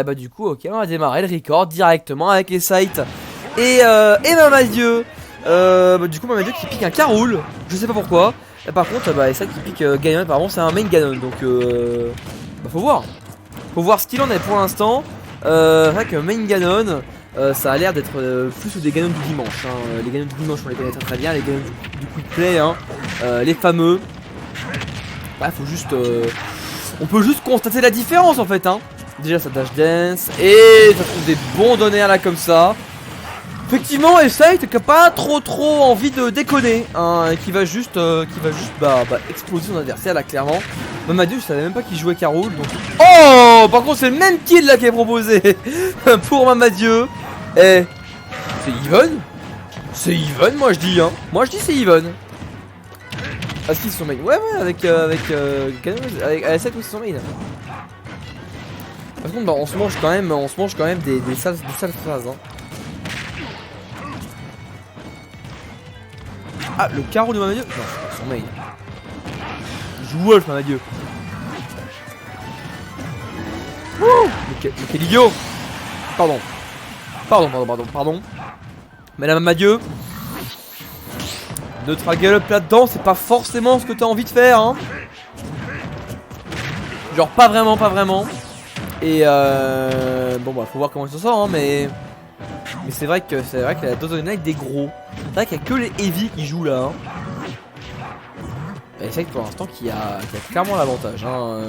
bah du coup, ok, on va démarrer le record directement avec les sites et Mamadieu. Bah, du coup, Mamadieu qui pique un Caroul, je sais pas pourquoi. Et par contre, bah, les sites qui pique Ganon, apparemment c'est un main Ganon, donc bah, faut voir. Faut voir ce qu'il en est pour l'instant. C'est vrai que main Ganon, ça a l'air d'être plus des Ganon du dimanche. Hein. Les Ganon du dimanche, on les connaît très bien, les Ganon du quick play, hein. Les fameux. Bah, faut juste. On peut juste constater la différence en fait, hein. Déjà ça dash dance et ça trouve des bons donneurs là comme ça. Effectivement, Sight qui a pas trop envie de déconner, hein, et qui va juste bah, exploser son adversaire là clairement. Mamadieu, je savais même pas qu'il jouait Caroul donc. Oh, par contre c'est le même kill là qui est proposé pour Mamadieu. Eh, c'est even. C'est even, moi je dis, hein. Moi je dis c'est even. Est-ce qu'ils sont main? Ouais, avec Sight aussi son main. Par contre, bah, on se mange quand même des sales phases, hein. Ah, le carreau de Mamadieu? Non, son main. Il joue Wolf, Mamadieu. Mais quel idiot! Pardon. Madame Mamadieu. De traggle up là-dedans, c'est pas forcément ce que t'as envie de faire, hein. Genre, pas vraiment. Et bon bah faut voir comment il s'en sort, hein, mais c'est vrai que la dose de night des gros. C'est vrai qu'il y a que les heavy qui jouent là, hein. Et c'est vrai que pour l'instant qui a clairement l'avantage, hein.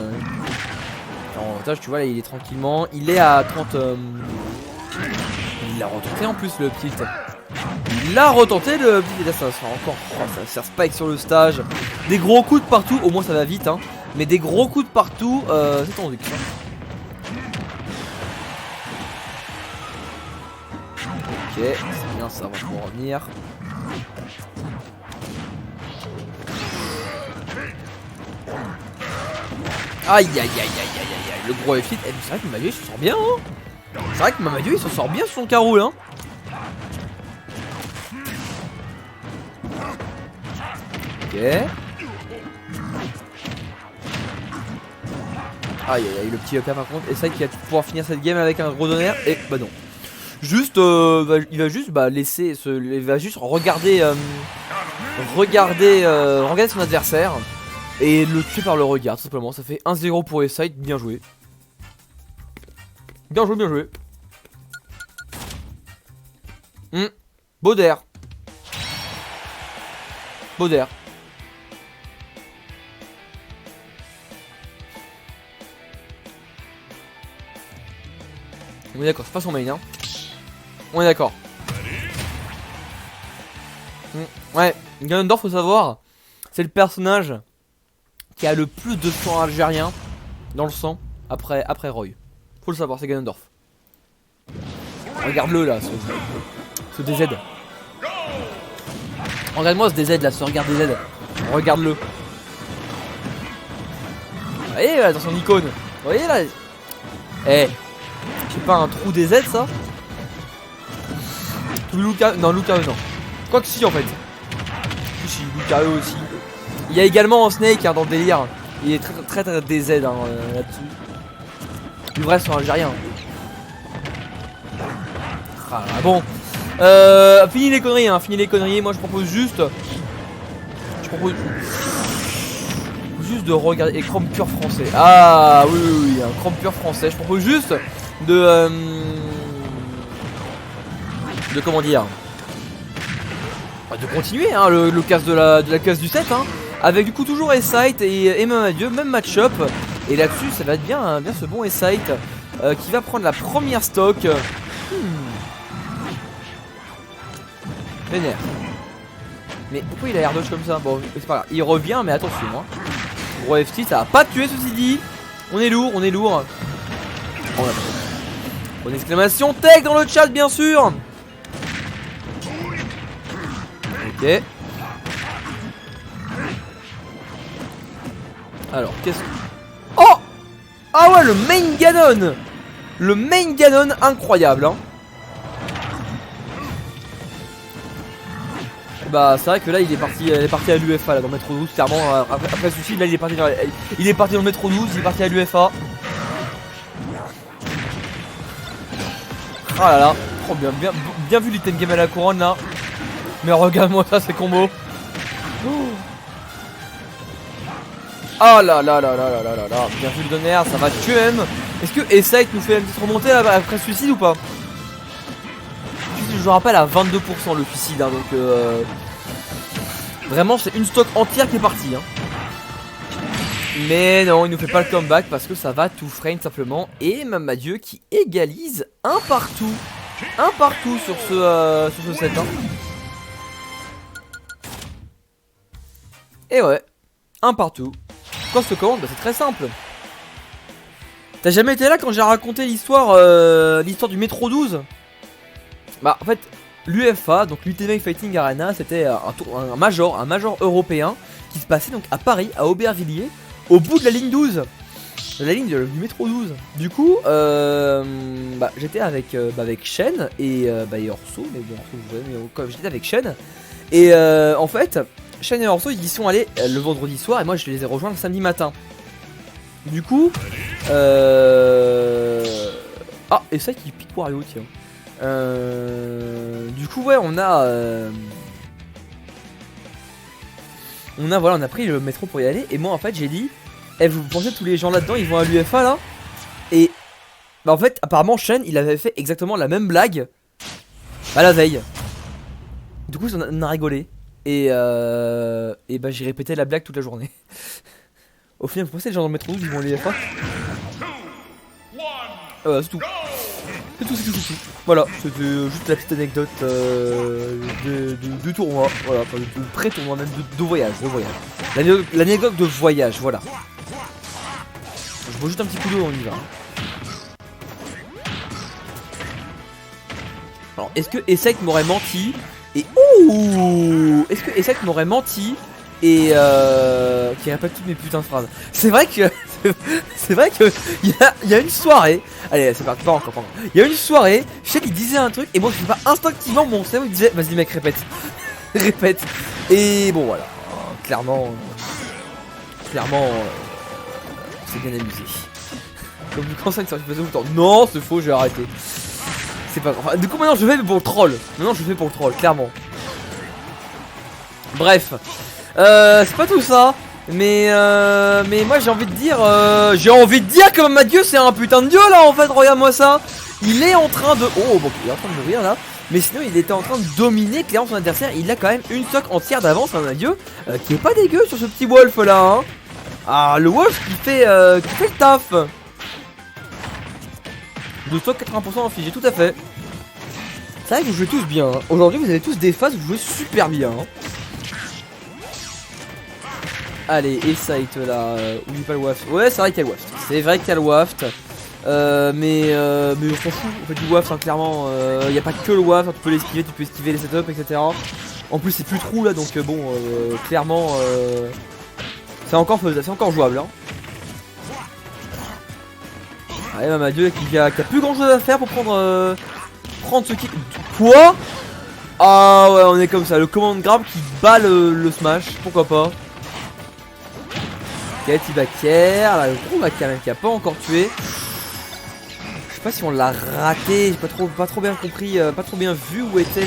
L'avantage, tu vois, là, il est tranquillement. Il est à 30. Il l'a retenté en plus le petit. Il l'a retenté le petit. Et là ça va se faire encore. Oh, ça va se faire spike sur le stage. Des gros coups de partout. Au moins ça va vite, hein. Mais des gros coups de partout, c'est tendu. Ok, c'est bien ça, on va pouvoir revenir. Aïe, le gros F-hit. C'est vrai que Mamadieu il s'en sort bien, hein. C'est vrai que Mamadieu il s'en sort bien sur son Caroul, hein. Ok. Aïe, le petit up là par contre. Et c'est vrai qu'il va pouvoir finir cette game avec un gros donner. Et bah non. Juste, il va juste laisser, il va juste regarder son adversaire et le tuer par le regard, tout simplement. Ça fait 1-0 pour Sight, bien joué. Bien joué. Baudère. On est d'accord, c'est pas son main, hein. On est d'accord. Ouais, Ganondorf, faut savoir, c'est le personnage qui a le plus de sang algérien dans le sang après Roy. Faut le savoir, c'est Ganondorf. Regarde-le là, ce DZ. Regarde-moi ce DZ là, ce regard DZ. Regarde-le. Vous voyez là, dans son icône. Vous voyez là. Eh, c'est pas un trou DZ ça? Lucario, non. Quoi que si en fait. Si, Lucario aussi. Il y a également un Snake, hein, dans le délire. Il est très DZ, hein, là-dessus. Le vrai sont algériens. Ah, bon. Fini les conneries, Moi je propose juste. De regarder. Et Chrome pur français. Ah oui, un Chrome pur français. Je propose juste de comment dire, de continuer, hein, le casse de la case du 7, hein, avec du coup toujours Sight et Mamadieu, même match-up. Et là-dessus ça va être bien ce bon Sight qui va prendre la première stock. Vénère. Mais pourquoi il a air dodge comme ça? Bon, c'est pas grave, il revient, mais attention, hein. Gros FT, ça va pas tuer ceci dit. On est lourd. Bonne exclamation tech dans le chat, bien sûr. Ok. Alors, qu'est-ce que... Oh! Ah ouais, le main Ganon! Le main Ganon incroyable, hein. Bah c'est vrai que là il est parti à l'UFA là dans le métro 12 clairement après ceci là il est parti dans le métro 12, il est parti à l'UFA. Ah là là, trop bien, bien vu l'item game à la couronne là. Mais regarde-moi ça, ces combos. Oh là là là là là là là là. Bien vu le donner, ça va tuer même. Est-ce que Essayt nous fait une petite remontée là, après suicide ou pas? Je rappelle à 22% le suicide hein, donc vraiment c'est une stock entière qui est partie hein. Mais non, il nous fait pas le comeback parce que ça va tout frame simplement. Et Mamadieu qui égalise un partout. Un partout sur ce set hein. Et ouais, un partout. Quand se commande, bah, c'est très simple. T'as jamais été là quand j'ai raconté l'histoire du Métro 12? Bah en fait, l'UFA, donc l'Ultimate Fighting Arena, c'était un major européen qui se passait donc à Paris, à Aubervilliers, au bout de la ligne 12. La ligne du métro 12. Du coup, bah, j'étais avec Shen et Orso, mais bon, j'étais avec Shen. Et en fait, Shen et Orso, ils y sont allés le vendredi soir et moi je les ai rejoints le samedi matin. Du coup, ah, et ça qui pique Wario, tiens. Du coup, ouais, on a pris le métro pour y aller. Et moi, en fait, j'ai dit, vous pensez tous les gens là-dedans, ils vont à l'UFA là? Et bah, en fait, apparemment, Shen, il avait fait exactement la même blague à la veille. Du coup, on a rigolé. Et bah, j'ai répété la blague toute la journée. Au final, vous pensez les gens dans le métro ils vont à l'UFA? C'est tout. C'est tout. Voilà, c'était juste la petite anecdote de tournoi. Voilà, enfin de pré-tournoi, même de voyage. L'anecdote de voyage, voilà. Je vois juste un petit coup d'eau, on y va. Alors, est-ce que Essayt m'aurait menti? Et ouh, est-ce que Essayt m'aurait menti et qui répète toutes mes putains de phrases? C'est vrai que il y a une soirée. Allez, c'est parti, pas encore. Il y a une soirée, Shen il disait un truc et moi je sais pas, instinctivement mon cerveau il disait vas-y mec répète. Répète. Et bon voilà, clairement c'est bien amusé. Comme quand ça tu faisais tout le temps. Non c'est faux, j'ai arrêté. C'est pas grave. Du coup maintenant je fais pour le troll. Clairement. Bref. C'est pas tout ça. Mais moi j'ai envie de dire que Mamadieu c'est un putain de dieu là en fait, regarde-moi ça. Il est en train de... Oh bon, il est en train de mourir là. Mais sinon il était en train de dominer clairement son adversaire. Il a quand même une stock entière d'avance, Mamadieu, qui est pas dégueu sur ce petit wolf là hein. Ah le wolf qui fait le taf. De stock 80% infligé, tout à fait. C'est vrai que vous jouez tous bien hein. Aujourd'hui vous avez tous des phases où vous jouez super bien hein. Allez, Essayt là, oublie pas le waft. Ouais, c'est vrai qu'il y a le waft. Mais on s'en fout. En fait, du waft, hein, clairement, il n'y a pas que le waft. Hein, tu peux l'esquiver, tu peux esquiver les setups, etc. En plus, c'est plus trou là, donc bon, clairement, c'est encore faisable, c'est encore jouable. Hein. Allez, Mamadieu qui a plus grand chose à faire pour prendre ce kick. Quoi? Ah ouais, on est comme ça. Le command grab qui bat le smash, pourquoi pas. Tibakier, là le gros Bakier même qui a pas encore tué. Je sais pas si on l'a raté, j'ai pas trop bien compris, pas trop bien vu où était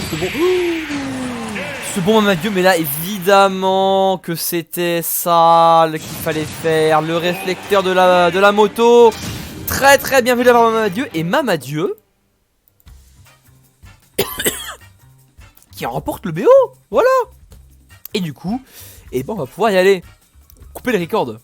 ce bon Mamadieu, mais là évidemment que c'était ça qu'il fallait faire, le réflecteur de la moto. Très très bien vu de la part de Mamadieu, et Mamadieu qui remporte le BO, voilà. Et du coup, et ben on va pouvoir y aller. Couper les records.